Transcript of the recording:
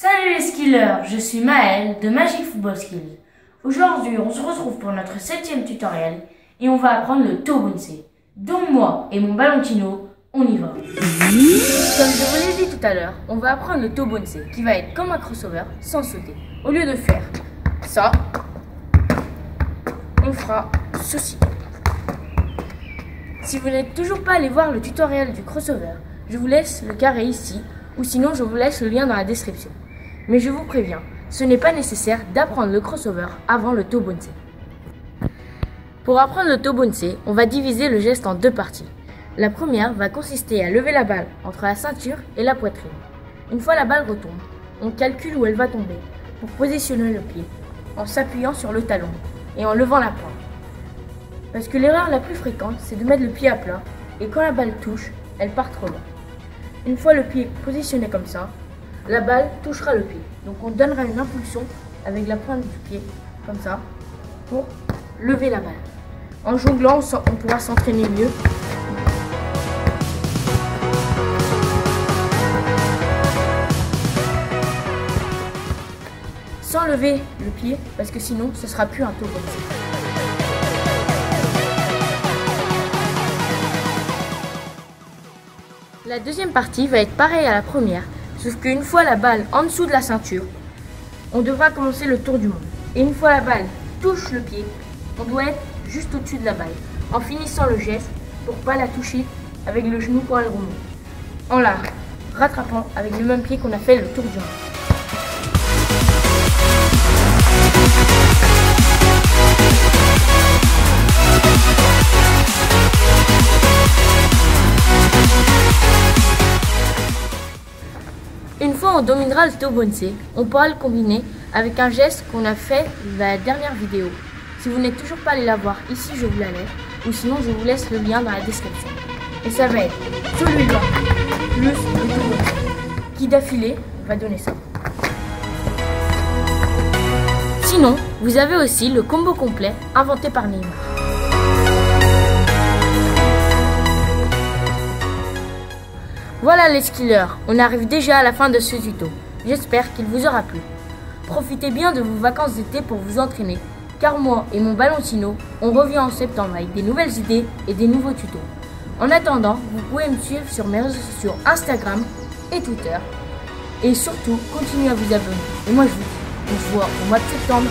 Salut les skillers, je suis Maël de Magic Football Skills. Aujourd'hui, on se retrouve pour notre 7e tutoriel et on va apprendre le Tobonsai. Donc moi et mon Ballantino, on y va. Comme je vous l'ai dit tout à l'heure, on va apprendre le Tobonsai qui va être comme un crossover sans sauter. Au lieu de faire ça, on fera ceci. Si vous n'êtes toujours pas allé voir le tutoriel du crossover, je vous laisse le carré ici ou sinon je vous laisse le lien dans la description. Mais je vous préviens, ce n'est pas nécessaire d'apprendre le crossover avant le Tobonsai. Pour apprendre le Tobonsai, on va diviser le geste en deux parties. La première va consister à lever la balle entre la ceinture et la poitrine. Une fois la balle retombe, on calcule où elle va tomber pour positionner le pied en s'appuyant sur le talon et en levant la pointe. Parce que l'erreur la plus fréquente, c'est de mettre le pied à plat et quand la balle touche, elle part trop loin. Une fois le pied positionné comme ça, la balle touchera le pied. Donc on donnera une impulsion avec la pointe du pied, comme ça, pour lever la balle. En jonglant, on pourra s'entraîner mieux. Sans lever le pied, parce que sinon, ce sera plus un Tobonsai. La deuxième partie va être pareille à la première, sauf qu'une fois la balle en dessous de la ceinture, on devra commencer le tour du monde. Et une fois la balle touche le pied, on doit être juste au-dessus de la balle, en finissant le geste pour ne pas la toucher avec le genou quand elle remonte, en la rattrapant avec le même pied qu'on a fait le tour du monde. Une fois on dominera le Tobonsai, on pourra le combiner avec un geste qu'on a fait dans la dernière vidéo. Si vous n'êtes toujours pas allé la voir, ici je vous la laisse, ou sinon je vous laisse le lien dans la description. Et ça va être celui-là, plus le Tobonsai, qui d'affilée va donner ça. Sinon, vous avez aussi le combo complet inventé par Neymar. Voilà les skillers, on arrive déjà à la fin de ce tuto. J'espère qu'il vous aura plu. Profitez bien de vos vacances d'été pour vous entraîner, car moi et mon Ballantino, on revient en septembre avec des nouvelles idées et des nouveaux tutos. En attendant, vous pouvez me suivre sur mes réseaux sociaux Instagram et Twitter. Et surtout, continuez à vous abonner. Et moi je vous dis, on se voit au mois de septembre.